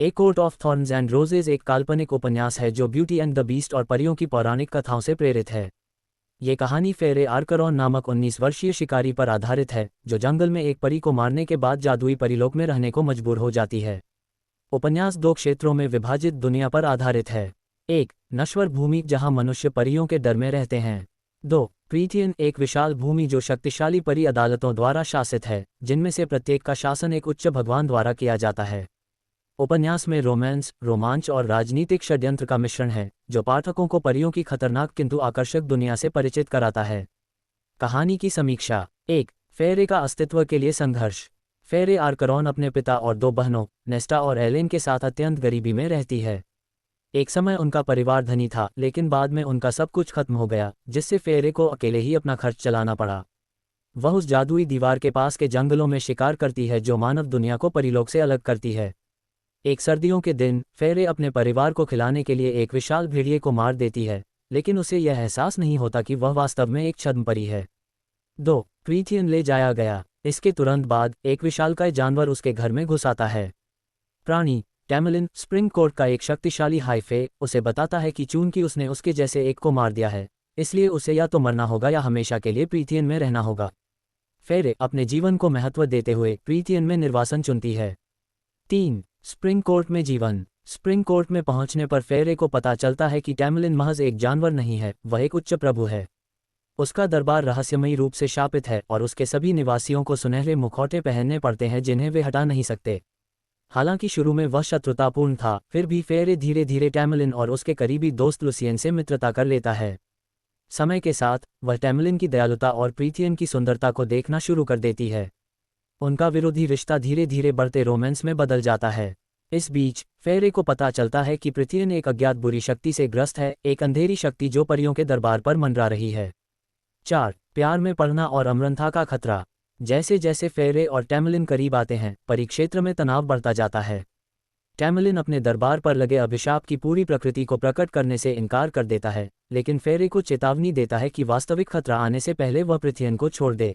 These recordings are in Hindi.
A court of thorns and roses एक काल्पनिक उपन्यास है जो ब्यूटी एंड द बीस्ट और परियों की पौराणिक कथाओं से प्रेरित है। ये कहानी फेरे आर्करॉन नामक 19 वर्षीय शिकारी पर आधारित है जो जंगल में एक परी को मारने के बाद जादुई परिलोक में रहने को मजबूर हो जाती है। उपन्यास दो क्षेत्रों में विभाजित दुनिया पर आधारित है। एक, नश्वर भूमि जहां मनुष्य परियों के डर में रहते हैं। दो, प्रीथियन एक विशाल भूमि जो शक्तिशाली परी अदालतों द्वारा शासित है, जिनमें से प्रत्येक का शासन एक उच्च भगवान द्वारा किया जाता है। उपन्यास में रोमांस, रोमांच और राजनीतिक षड्यंत्र का मिश्रण है जो पाठकों को परियों की खतरनाक किंतु आकर्षक दुनिया से परिचित कराता है। कहानी की समीक्षा। एक, फेरे का अस्तित्व के लिए संघर्ष। फेरे आर्करॉन अपने पिता और दो बहनों, नेस्टा और एलेन के साथ अत्यंत गरीबी में रहती है। एक समय उनका परिवार धनी था, लेकिन बाद में उनका सब कुछ खत्म हो गया, जिससे फेरे को अकेले ही अपना खर्च चलाना पड़ा। वह उस जादुई दीवार के पास के जंगलों में शिकार करती है जो मानव दुनिया को परिलोक से अलग करती है। एक सर्दियों के दिन फेरे अपने परिवार को खिलाने के लिए एक विशाल भेड़िए को मार देती है, लेकिन उसे यह एहसास नहीं होता कि वह वास्तव में एक छद्म परी है। 2, प्रीथियन ले जाया गया। इसके तुरंत बाद एक विशालकाय जानवर उसके घर में घुस आता है। प्राणी टैमलिन, स्प्रिंग कोर्ट का एक शक्तिशाली हाइफे, उसे बताता है कि चूंकि उसने उसके जैसे एक को मार दिया है, इसलिए उसे या तो मरना होगा या हमेशा के लिए प्रीथियन में रहना होगा। फेरे अपने जीवन को महत्व देते हुए प्रीथियन में निर्वासन चुनती है। 3, स्प्रिंग कोर्ट में जीवन। स्प्रिंग कोर्ट में पहुंचने पर फेरे को पता चलता है कि टैमलिन महज एक जानवर नहीं है, वह एक उच्च प्रभु है। उसका दरबार रहस्यमयी रूप से शापित है और उसके सभी निवासियों को सुनहरे मुखौटे पहनने पड़ते हैं जिन्हें वे हटा नहीं सकते। हालांकि शुरू में वह शत्रुतापूर्ण था, फिर भी फेरे धीरे धीरे टैमलिन और उसके करीबी दोस्त लुसियन से मित्रता कर लेता है। समय के साथ वह टैमलिन की दयालुता और प्रीथियन की सुंदरता को देखना शुरू कर देती है। उनका विरोधी रिश्ता धीरे धीरे बढ़ते रोमांस में बदल जाता है। इस बीच फेरे को पता चलता है कि प्रीथियन एक अज्ञात बुरी शक्ति से ग्रस्त है, एक अंधेरी शक्ति जो परियों के दरबार पर मंडरा रही है। 4, प्यार में पड़ना और अमरंथा का खतरा। जैसे जैसे फेरे और टैमलिन करीब आते हैं, परिक्षेत्र में तनाव बढ़ता जाता है। टैमलिन अपने दरबार पर लगे अभिशाप की पूरी प्रकृति को प्रकट करने से इनकार कर देता है, लेकिन फेरे को चेतावनी देता है कि वास्तविक खतरा आने से पहले वह प्रीथियन को छोड़ दे।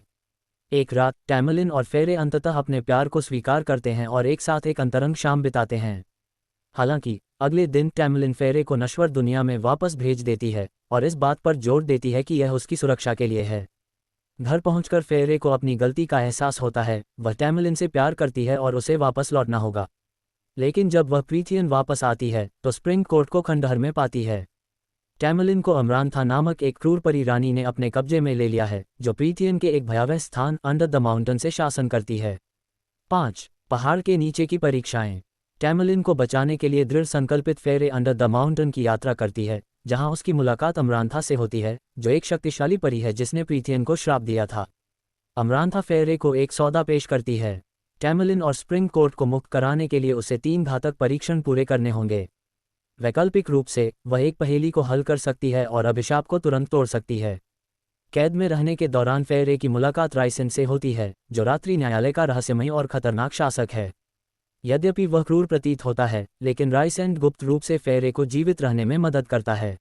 एक रात टैमलिन और फेरे अंततः अपने प्यार को स्वीकार करते हैं और एक साथ एक अंतरंग शाम बिताते हैं। हालांकि अगले दिन टैमलिन फेरे को नश्वर दुनिया में वापस भेज देती है और इस बात पर जोर देती है कि यह उसकी सुरक्षा के लिए है। घर पहुंचकर फेरे को अपनी गलती का एहसास होता है। वह टैमलिन से प्यार करती है और उसे वापस लौटना होगा, लेकिन जब वह प्रीथियन वापस आती है तो स्प्रिंग कोर्ट को खंडहर में पाती है। टैमलिन को अमरांथा नामक एक क्रूर परी रानी ने अपने कब्जे में ले लिया है, जो प्रीथियन के एक भयावह स्थान अंडर द माउंटेन से शासन करती है। 5, पहाड़ के नीचे की परीक्षाएं। टैमलिन को बचाने के लिए दृढ़ संकल्पित फेरे अंडर द माउंटेन की यात्रा करती है, जहां उसकी मुलाकात अमरांथा से होती है, जो एक शक्तिशाली परी है जिसने प्रीथियन को श्राप दिया था। अमरांथा फेरे को एक सौदा पेश करती है। टैमलिन और स्प्रिंग कोर्ट को मुक्त कराने के लिए उसे 3 घातक परीक्षण पूरे करने होंगे। वैकल्पिक रूप से वह एक पहेली को हल कर सकती है और अभिशाप को तुरंत तोड़ सकती है। कैद में रहने के दौरान फेरे की मुलाकात राइसेंट से होती है, जो रात्रि न्यायालय का रहस्यमयी और खतरनाक शासक है। यद्यपि वह क्रूर प्रतीत होता है, लेकिन राइसेंट गुप्त रूप से फेरे को जीवित रहने में मदद करता है।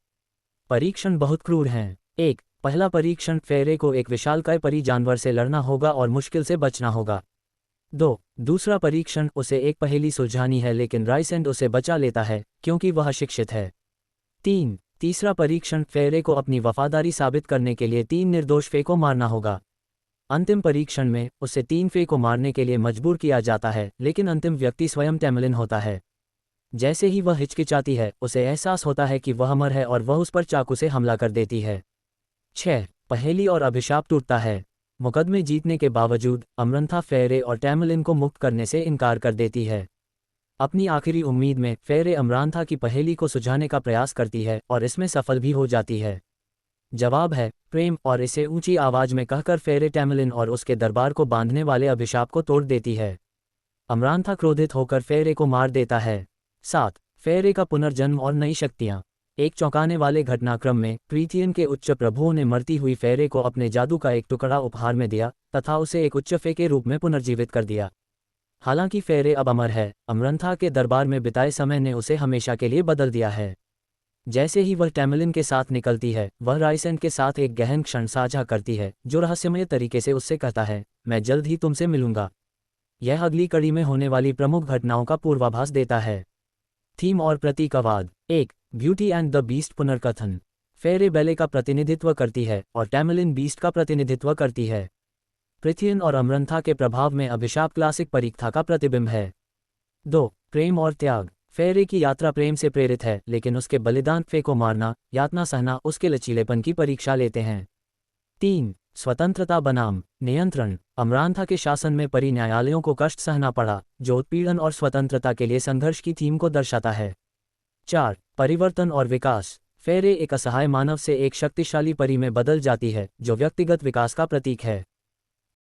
परीक्षण बहुत क्रूर हैं। 1, पहला परीक्षण, फेरे को एक विशालकाय परी जानवर से लड़ना होगा और मुश्किल से बचना होगा। 2, दूसरा परीक्षण, उसे एक पहेली सुलझानी है, लेकिन राइसेंट उसे बचा लेता है क्योंकि वह शिक्षित है। 3, तीसरा परीक्षण, फेरे को अपनी वफादारी साबित करने के लिए 3 निर्दोष फे को मारना होगा। अंतिम परीक्षण में उसे 3 फे को मारने के लिए मजबूर किया जाता है, लेकिन अंतिम व्यक्ति स्वयं टैमलिन होता है। जैसे ही वह हिचकिचाती है, उसे एहसास होता है कि वह अमर है और वह उस पर चाकू से हमला कर देती है। 6, पहेली और अभिशाप टूटता है। मुकदमे जीतने के बावजूद अमरंथा फेरे और टैमलिन को मुक्त करने से इनकार कर देती है। अपनी आखिरी उम्मीद में फेरे अमरांथा की पहेली को सुलझाने का प्रयास करती है और इसमें सफल भी हो जाती है। जवाब है प्रेम, और इसे ऊंची आवाज में कहकर फेरे टैमलिन और उसके दरबार को बांधने वाले अभिशाप को तोड़ देती है। अमरांथा क्रोधित होकर फेरे को मार देता है। 7, फेरे का पुनर्जन्म और नई शक्तियां। एक चौंकाने वाले घटनाक्रम में प्रीथियन के उच्च प्रभुओं ने मरती हुई फेरे को अपने जादू का एक टुकड़ा उपहार में दिया तथा उसे एक उच्च फे के रूप में पुनर्जीवित कर दिया। हालांकि फेरे अब अमर है, अमरंथा के दरबार में बिताए समय ने उसे हमेशा के लिए बदल दिया है। जैसे ही वह टैमलिन के साथ निकलती है, वह राइसेंट के साथ एक गहन क्षण साझा करती है, जो रहस्यमय तरीके से उससे कहता है, मैं जल्द ही तुमसे मिलूंगा। यह अगली कड़ी में होने वाली प्रमुख घटनाओं का पूर्वाभास देता है। थीम और प्रतीकवाद। 1. ब्यूटी एंड द बीस्ट पुनर्कथन। फेरे बेले का प्रतिनिधित्व करती है और टैमलिन बीस्ट का प्रतिनिधित्व करती है। पृथियन और अमरंथा के प्रभाव में अभिशाप क्लासिक परीक्षा का प्रतिबिंब है। 2. प्रेम और त्याग। फेरे की यात्रा प्रेम से प्रेरित है, लेकिन उसके बलिदान फे को मारना, यातना सहना उसके लचीलेपन की परीक्षा लेते हैं। 3. स्वतंत्रता बनाम नियंत्रण। अमरांथा के शासन में परी न्यायालयों को कष्ट सहना पड़ा, जो उत्पीड़न और स्वतंत्रता के लिए संघर्ष की थीम को दर्शाता है। 4. परिवर्तन और विकास। फेरे एक असहाय मानव से एक शक्तिशाली परी में बदल जाती है, जो व्यक्तिगत विकास का प्रतीक है।